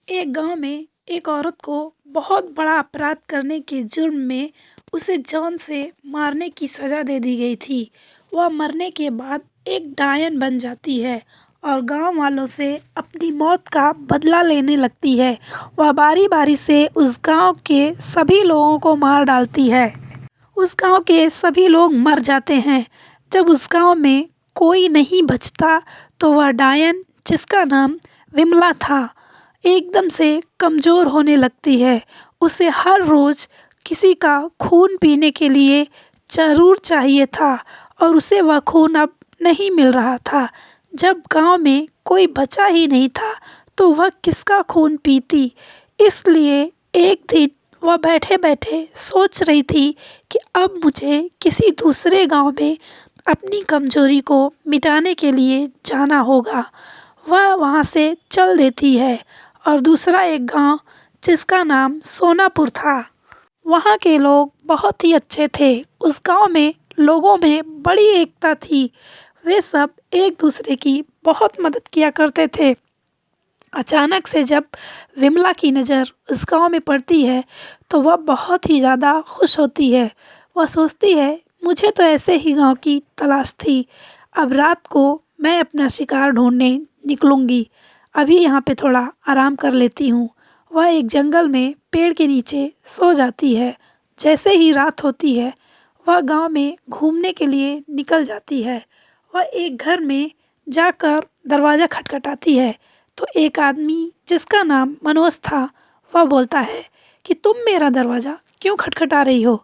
एक गांव में एक औरत को बहुत बड़ा अपराध करने के जुर्म में उसे जान से मारने की सज़ा दे दी गई थी। वह मरने के बाद एक डायन बन जाती है और गांव वालों से अपनी मौत का बदला लेने लगती है। वह बारी-बारी से उस गांव के सभी लोगों को मार डालती है। उस गांव के सभी लोग मर जाते हैं। जब उस गांव में कोई नहीं बचता तो वह डायन, जिसका नाम विमला था, एकदम से कमज़ोर होने लगती है। उसे हर रोज़ किसी का खून पीने के लिए ज़रूर चाहिए था और उसे वह खून अब नहीं मिल रहा था। जब गांव में कोई बचा ही नहीं था तो वह किसका खून पीती। इसलिए एक दिन वह बैठे-बैठे सोच रही थी कि अब मुझे किसी दूसरे गांव में अपनी कमज़ोरी को मिटाने के लिए जाना होगा। वह वहां से चल देती है और दूसरा एक गांव, जिसका नाम सोनापुर था, वहाँ के लोग बहुत ही अच्छे थे। उस गांव में लोगों में बड़ी एकता थी। वे सब एक दूसरे की बहुत मदद किया करते थे। अचानक से जब विमला की नज़र उस गांव में पड़ती है तो वह बहुत ही ज़्यादा खुश होती है। वह सोचती है, मुझे तो ऐसे ही गांव की तलाश थी। अब रात को मैं अपना शिकार ढूंढने निकलूँगी। अभी यहाँ पे थोड़ा आराम कर लेती हूँ। वह एक जंगल में पेड़ के नीचे सो जाती है। जैसे ही रात होती है वह गांव में घूमने के लिए निकल जाती है। वह एक घर में जाकर दरवाज़ा खटखटाती है तो एक आदमी, जिसका नाम मनोज था, वह बोलता है कि तुम मेरा दरवाज़ा क्यों खटखटा रही हो?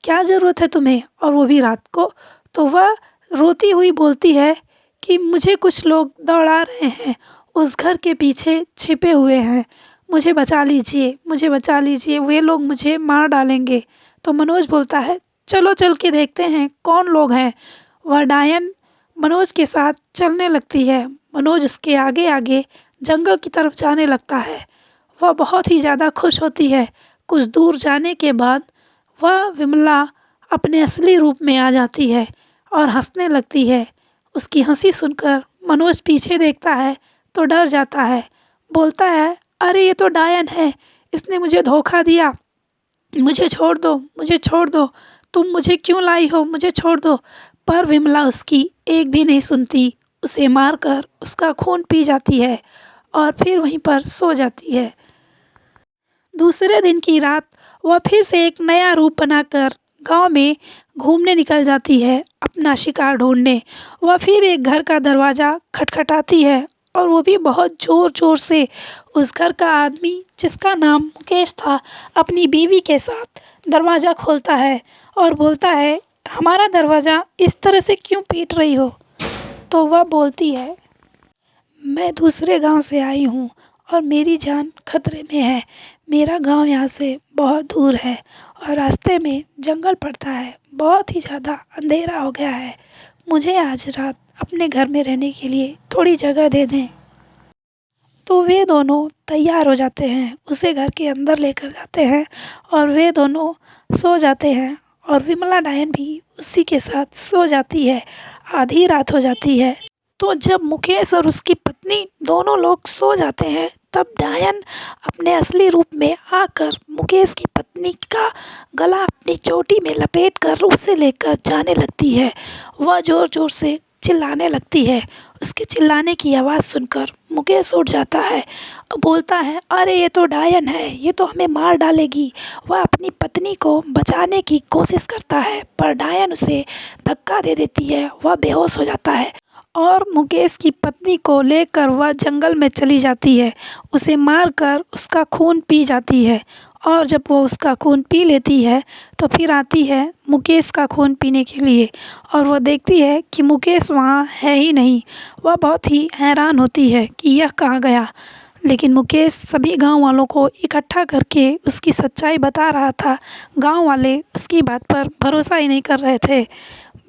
क्या ज़रूरत है तुम्हें, और वो भी रात को? तो वह रोती हुई बोलती है कि मुझे कुछ लोग दौड़ा रहे हैं, उस घर के पीछे छिपे हुए हैं, मुझे बचा लीजिए, मुझे बचा लीजिए, वे लोग मुझे मार डालेंगे। तो मनोज बोलता है, चलो चल के देखते हैं कौन लोग हैं। वह डायन मनोज के साथ चलने लगती है। मनोज उसके आगे आगे जंगल की तरफ जाने लगता है। वह बहुत ही ज़्यादा खुश होती है। कुछ दूर जाने के बाद वह विमला अपने असली रूप में आ जाती है और हंसने लगती है। उसकी हंसी सुनकर मनोज पीछे देखता है तो डर जाता है। बोलता है, अरे ये तो डायन है, इसने मुझे धोखा दिया, मुझे छोड़ दो, मुझे छोड़ दो, तुम मुझे क्यों लाई हो, मुझे छोड़ दो। पर विमला उसकी एक भी नहीं सुनती। उसे मारकर उसका खून पी जाती है और फिर वहीं पर सो जाती है। दूसरे दिन की रात वह फिर से एक नया रूप बनाकर गांव में घूमने निकल जाती है अपना शिकार ढूंढने। वह फिर एक घर का दरवाज़ा खटखटाती है और वो भी बहुत ज़ोर-ज़ोर से। उस घर का आदमी, जिसका नाम मुकेश था, अपनी बीवी के साथ दरवाज़ा खोलता है और बोलता है, हमारा दरवाज़ा इस तरह से क्यों पीट रही हो? तो वह बोलती है, मैं दूसरे गांव से आई हूँ और मेरी जान खतरे में है। मेरा गांव यहाँ से बहुत दूर है और रास्ते में जंगल पड़ता है। बहुत ही ज़्यादा अंधेरा हो गया है। मुझे आज रात अपने घर में रहने के लिए थोड़ी जगह दे दें। तो वे दोनों तैयार हो जाते हैं, उसे घर के अंदर लेकर जाते हैं और वे दोनों सो जाते हैं और विमला डायन भी उसी के साथ सो जाती है। आधी रात हो जाती है तो जब मुकेश और उसकी पत्नी दोनों लोग सो जाते हैं तब डायन अपने असली रूप में आकर मुकेश की पत्नी का गला अपनी चोटी में लपेट कर उसे लेकर जाने लगती है। वह ज़ोर-ज़ोर से चिल्लाने लगती है। उसके चिल्लाने की आवाज़ सुनकर मुकेश उठ जाता है। बोलता है, अरे ये तो डायन है, ये तो हमें मार डालेगी। वह अपनी पत्नी को बचाने की कोशिश करता है पर डायन उसे धक्का दे देती है। वह बेहोश हो जाता है और मुकेश की पत्नी को लेकर वह जंगल में चली जाती है। उसे मारकर उसका खून पी जाती है और जब वो उसका खून पी लेती है तो फिर आती है मुकेश का खून पीने के लिए और वह देखती है कि मुकेश वहाँ है ही नहीं। वह बहुत ही हैरान होती है कि यह कहाँ गया। लेकिन मुकेश सभी गांव वालों को इकट्ठा करके उसकी सच्चाई बता रहा था। गांव वाले उसकी बात पर भरोसा ही नहीं कर रहे थे।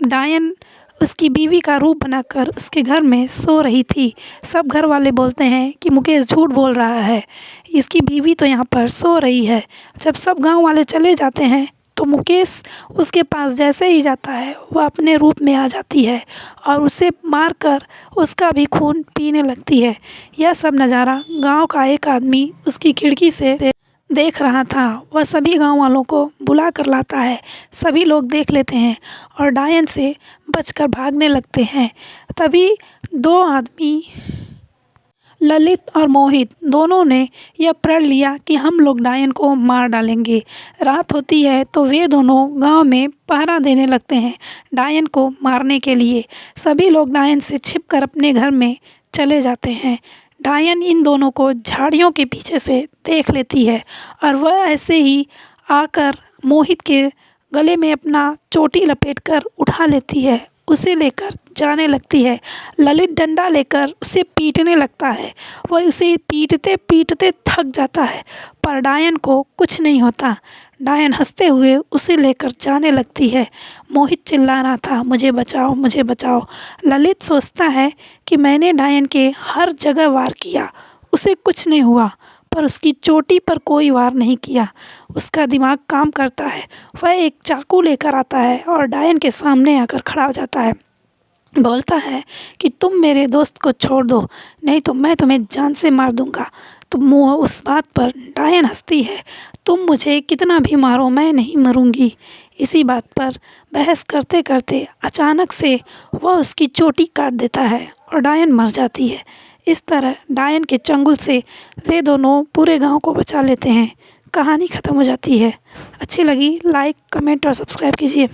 डायन उसकी बीवी का रूप बनाकर उसके घर में सो रही थी। सब घर वाले बोलते हैं कि मुकेश झूठ बोल रहा है, इसकी बीवी तो यहाँ पर सो रही है। जब सब गांव वाले चले जाते हैं तो मुकेश उसके पास जैसे ही जाता है वह अपने रूप में आ जाती है और उसे मारकर उसका भी खून पीने लगती है। यह सब नज़ारा गांव का एक आदमी उसकी खिड़की से देख रहा था। वह सभी गांव वालों को बुला कर लाता है। सभी लोग देख लेते हैं और डायन से बचकर भागने लगते हैं। तभी दो आदमी, ललित और मोहित, दोनों ने यह प्रण लिया कि हम लोग डायन को मार डालेंगे। रात होती है तो वे दोनों गांव में पहरा देने लगते हैं डायन को मारने के लिए। सभी लोग डायन से छिपकर अपने घर में चले जाते हैं। डायन इन दोनों को झाड़ियों के पीछे से देख लेती है और वह ऐसे ही आकर मोहित के गले में अपना चोटी लपेटकर उठा लेती है, उसे लेकर जाने लगती है। ललित डंडा लेकर उसे पीटने लगता है। वह उसे पीटते पीटते थक जाता है पर डायन को कुछ नहीं होता। डायन हंसते हुए उसे लेकर जाने लगती है। मोहित चिल्ला रहा था, मुझे बचाओ, मुझे बचाओ। ललित सोचता है कि मैंने डायन के हर जगह वार किया, उसे कुछ नहीं हुआ, पर उसकी चोटी पर कोई वार नहीं किया। उसका दिमाग काम करता है। वह एक चाकू लेकर आता है और डायन के सामने आकर खड़ा हो जाता है। बोलता है कि तुम मेरे दोस्त को छोड़ दो, नहीं तो मैं तुम्हें जान से मार दूंगा। तो उस बात पर डायन हंसती है, तुम मुझे कितना भी मारो मैं नहीं मरूंगी। इसी बात पर बहस करते करते अचानक से वह उसकी चोटी काट देता है और डायन मर जाती है। इस तरह डायन के चंगुल से वे दोनों पूरे गांव को बचा लेते हैं। कहानी ख़त्म हो जाती है। अच्छी लगी लाइक, कमेंट और सब्सक्राइब कीजिए।